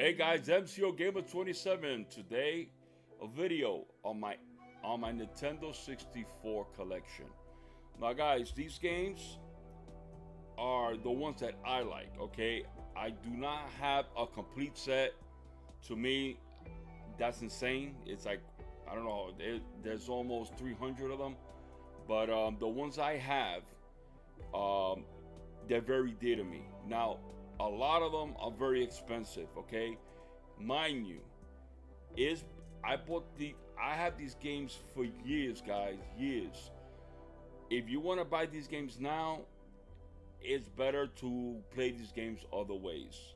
Hey guys, MCOGAMER27. Today, a video on my Nintendo 64 collection. Now, guys, these games are the ones that I like. Okay, I do not have a complete set. To me, that's insane. It's like I don't know. There's almost 300 of them, but the ones I have, um, they're very dear to me. Now, a lot of them are very expensive. Okay, mind you, is I have these games for years, guys, years. If you want to buy these games now, it's better to play these games other ways.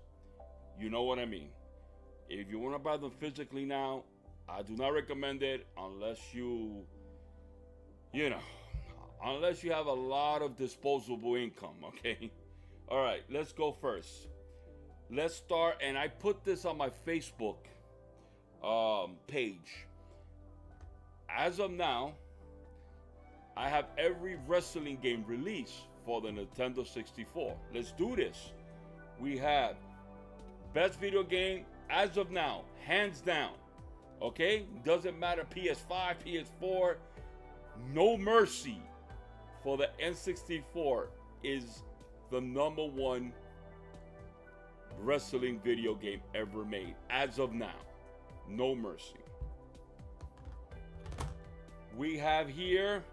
You know what I mean? If you want to buy them physically now, I do not recommend it unless you know, unless you have a lot of disposable income, okay? All right, let's go first. Let's start, and I put this on my Facebook page. As of now, I have every wrestling game released for the Nintendo 64. Let's do this. We have best video game as of now, hands down. Okay? Doesn't matter PS5, PS4, No Mercy for the N64 is the #1 wrestling video game ever made as of now. No Mercy. We have here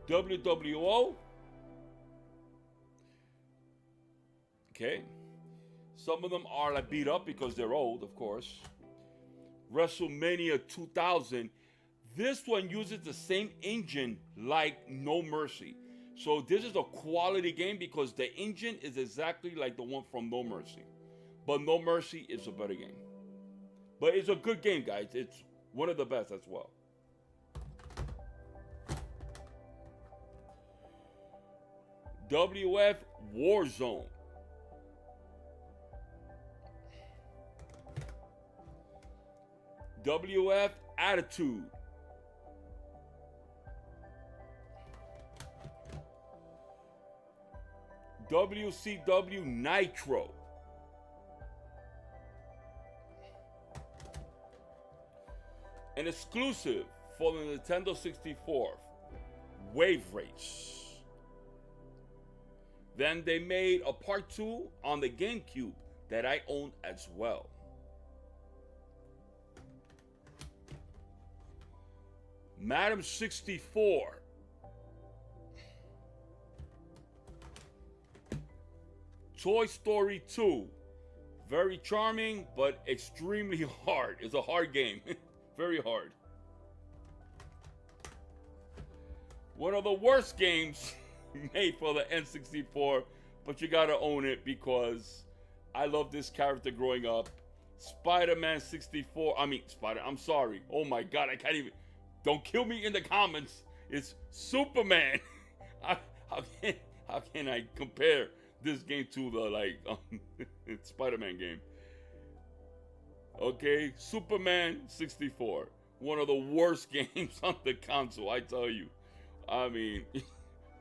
WWO. Okay. Some of them are like beat up because they're old, of course. WrestleMania 2000. This one uses the same engine like No Mercy. So this is a quality game because the engine is exactly like the one from No Mercy. But No Mercy is a better game. But it's a good game, guys. It's one of the best as well. WF Warzone. WF Attitude. WCW Nitro. An exclusive for the Nintendo 64, Wave Race. Then they made a part 2 on the GameCube that I own as well. Madam 64. Toy Story 2. Very charming, but extremely hard. It's a hard game. Very hard. One of the worst games made for the N64, but you gotta own it because I love this character growing up. Spider-Man 64. I'm sorry. Oh my God, I can't even. Don't kill me in the comments. It's Superman. How can I compare this game to the Spider-Man game? Okay, Superman 64. One of the worst games on the console, I tell you. I mean,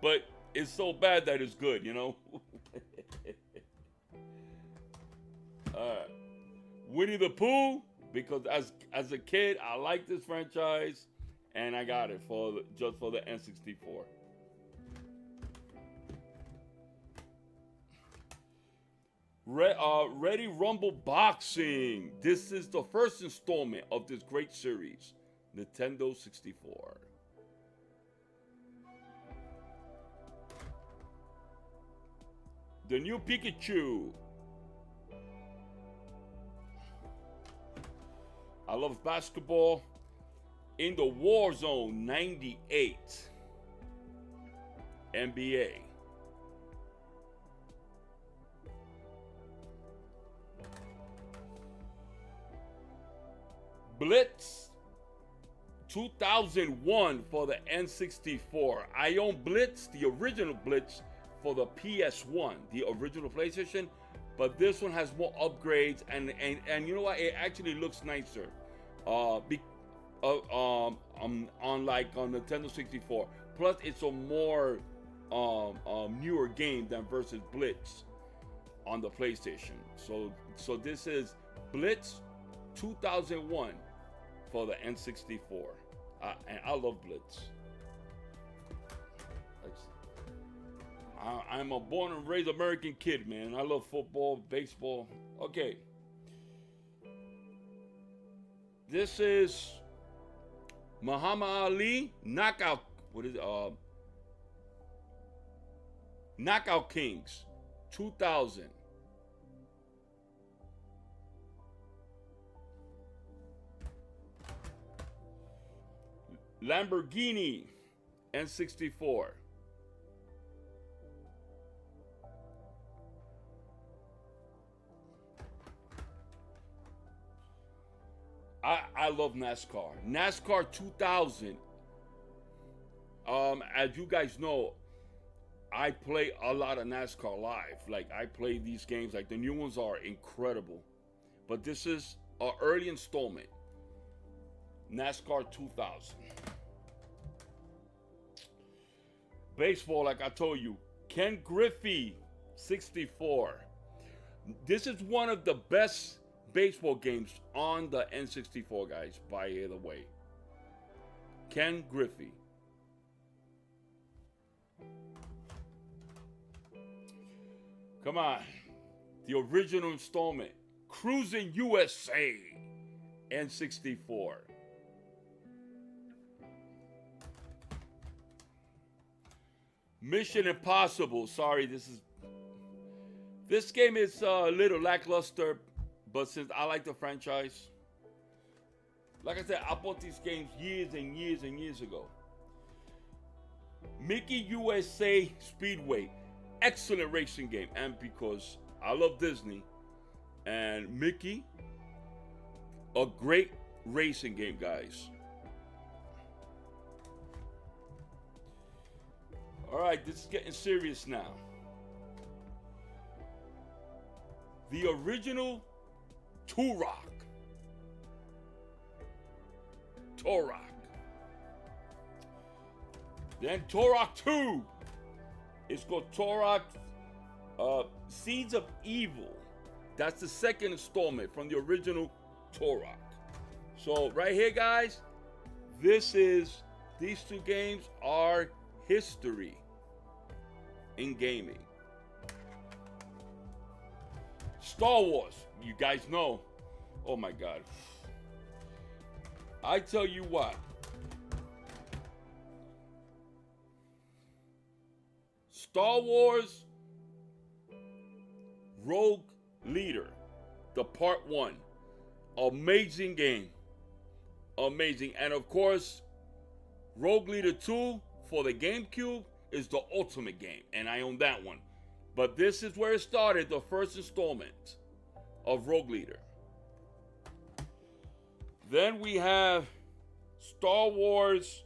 but it's so bad that it's good, you know? Alright. Winnie the Pooh, because as a kid, I liked this franchise, and I got it just for the N64. Ready Rumble Boxing. This is the first installment of this great series, Nintendo 64. The new Pikachu. I love basketball. In the Warzone 98. NBA. Blitz 2001 for the N64. I own Blitz, the original Blitz, for the PS1, the original PlayStation, but this one has more upgrades, and you know what? It actually looks nicer. On Nintendo 64. Plus, it's a more newer game than versus Blitz. on the PlayStation. So this is Blitz 2001 for the N64. And I love Blitz. I'm a born and raised American kid, man. I love football, baseball. Okay. This is Muhammad Ali Knockout. What is it? Knockout Kings 2000. Lamborghini N64. I love NASCAR. NASCAR 2000. As you guys know, I play a lot of NASCAR live. Like, I play these games. Like, the new ones are incredible. But this is an early installment. NASCAR 2000. Baseball, like I told you. Ken Griffey, 64. This is one of the best baseball games on the N64, guys, by the way. Ken Griffey. Come on. The original installment. Cruising USA N64. Mission Impossible. Sorry, this game is a little lackluster, but since I like the franchise, like I said, I bought these games years and years and years ago. Mickey USA Speedway. Excellent racing game. And because I love Disney and Mickey, a great racing game, guys. All right, this is getting serious now. The original Turok. Then Turok 2. It's called Turok Seeds of Evil. That's the second installment from the original Turok. So right here, guys, these two games are history in gaming. Star Wars, you guys know. Oh my God. I tell you what. Star Wars Rogue Leader, the part 1. Amazing game. Amazing. And of course, Rogue Leader 2 for the GameCube is the ultimate game, and I own that one. But this is where it started, the first installment of Rogue Leader. Then we have Star Wars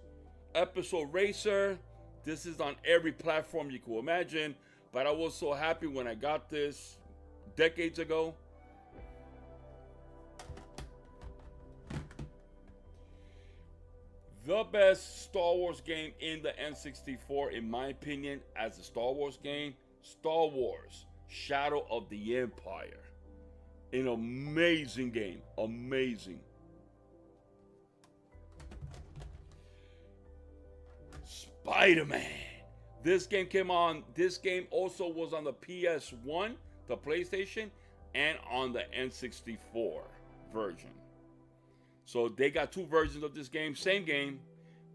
Episode Racer. This is on every platform you could imagine, but I was so happy when I got this decades ago. The best Star Wars game in the N64, in my opinion, as a Star Wars game, Star Wars Shadow of the Empire. An amazing game. Amazing. Spider-Man. This game also was on the PS1, the PlayStation, and on the N64 version. So they got two versions of this game, same game,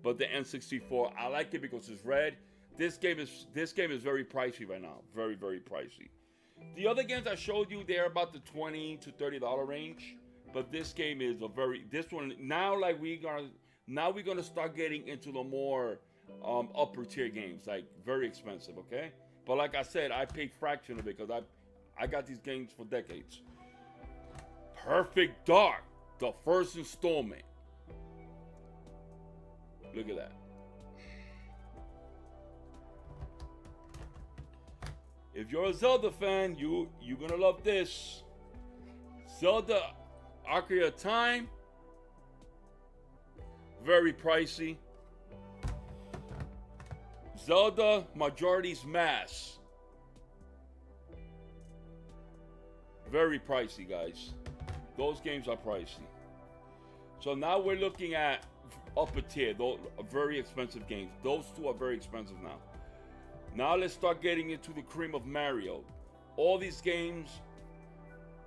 but the N64. I like it because it's red. This game is very pricey right now, very, very pricey. The other games I showed you, they're about the $20 to $30 range, but this game is now we're gonna start getting into the more upper tier games, like very expensive, okay? But like I said, I paid fraction of it because I got these games for decades. Perfect Dark, the first installment. Look at that. If you're a Zelda fan, you're gonna love this. Zelda Ocarina of Time. Very pricey. Zelda Majora's Mask. very pricey, guys. Those games are pricey. So now we're looking at upper tier, those very expensive games. Those two are very expensive now. Now let's start getting into the cream of Mario. All these games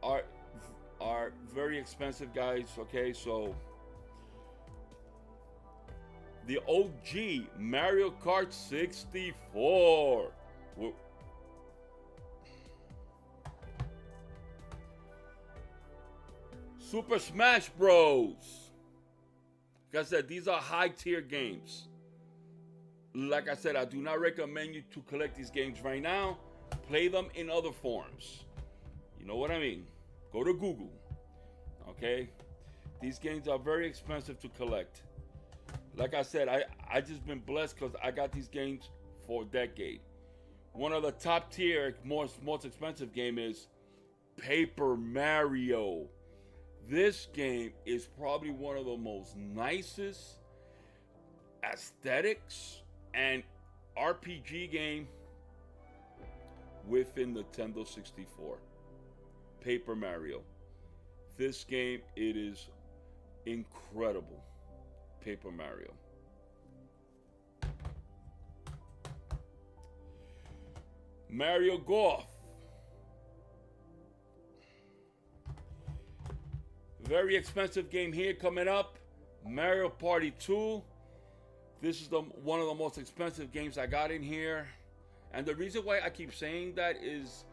are very expensive, guys. Okay, so the OG Mario Kart 64. Super Smash Bros. Like I said, these are high tier games. Like I said, I do not recommend you to collect these games right now. Play them in other forms. You know what I mean? Go to Google. Okay? These games are very expensive to collect. Like I said, I just been blessed because I got these games for a decade. One of the top tier, most expensive game is Paper Mario. This game is probably one of the most nicest aesthetics and RPG game within the Nintendo 64. Paper Mario. This game, it is incredible. Paper Mario. Mario Golf. Very expensive game here coming up. Mario Party 2. This is one of the most expensive games I got in here. And the reason why I keep saying that is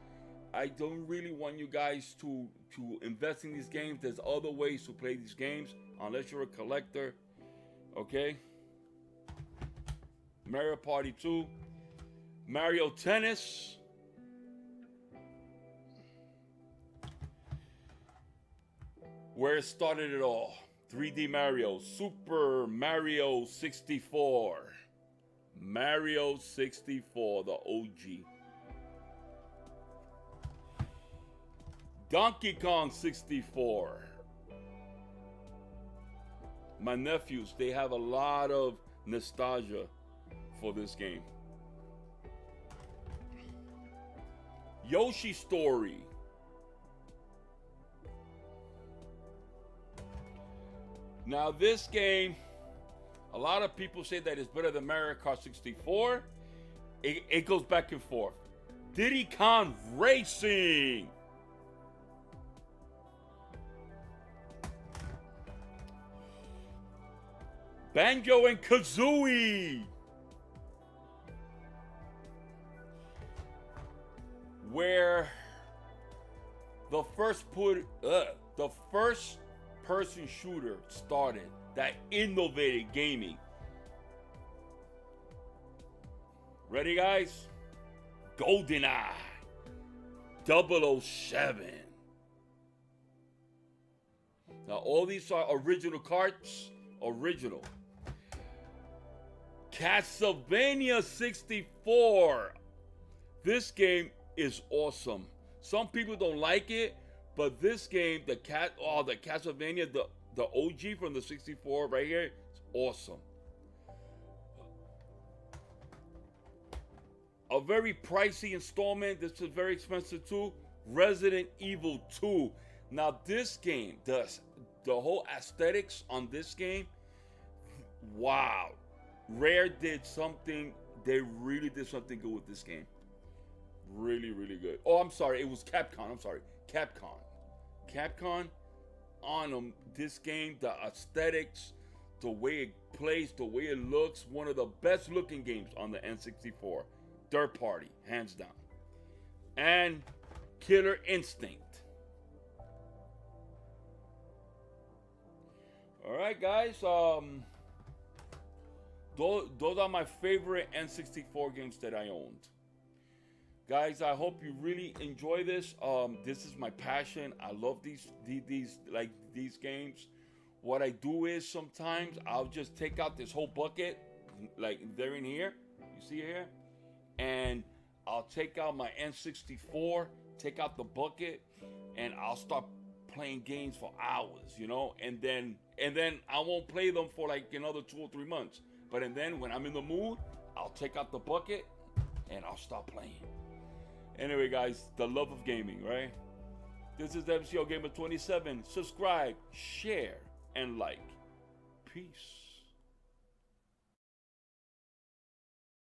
I don't really want you guys to invest in these games. There's other ways to play these games unless you're a collector. Okay? Mario Party 2. Mario Tennis. Where it started it all. 3D Mario. Super Mario 64. Mario 64, the OG. Donkey Kong 64. My nephews, they have a lot of nostalgia for this game. Yoshi Story. Now this game, a lot of people say that it's better than Mario Kart 64. It goes back and forth. Diddy Kong Racing. Banjo and Kazooie. Where the first person shooter started that innovated gaming. Ready, guys? GoldenEye 007. Now, all these are original carts. Original. Castlevania 64. This game is awesome. Some people don't like it, but this game, the Castlevania, the OG from the 64 right here, is awesome. A very pricey installment. This is very expensive too. Resident Evil 2. Now this game, the whole aesthetics on this game, wow. Rare did something, they really did something good with this game. Really, really good. Oh, I'm sorry, it was Capcom. I'm sorry, Capcom on this game, the aesthetics, the way it plays, the way it looks, one of the best looking games on the N64. Third party, hands down. And Killer Instinct. All right, guys. Those are my favorite N64 games that I owned. Guys, I hope you really enjoy this. This is my passion. I love these games. What I do is sometimes I'll just take out this whole bucket, like they're in here. You see here? And I'll take out my N64, take out the bucket, and I'll start playing games for hours, you know? And then I won't play them for like another 2 or 3 months. But then when I'm in the mood, I'll take out the bucket and I'll start playing. Anyway, guys, the love of gaming, right? This is MCOGAMER27. Subscribe, share, and like. Peace.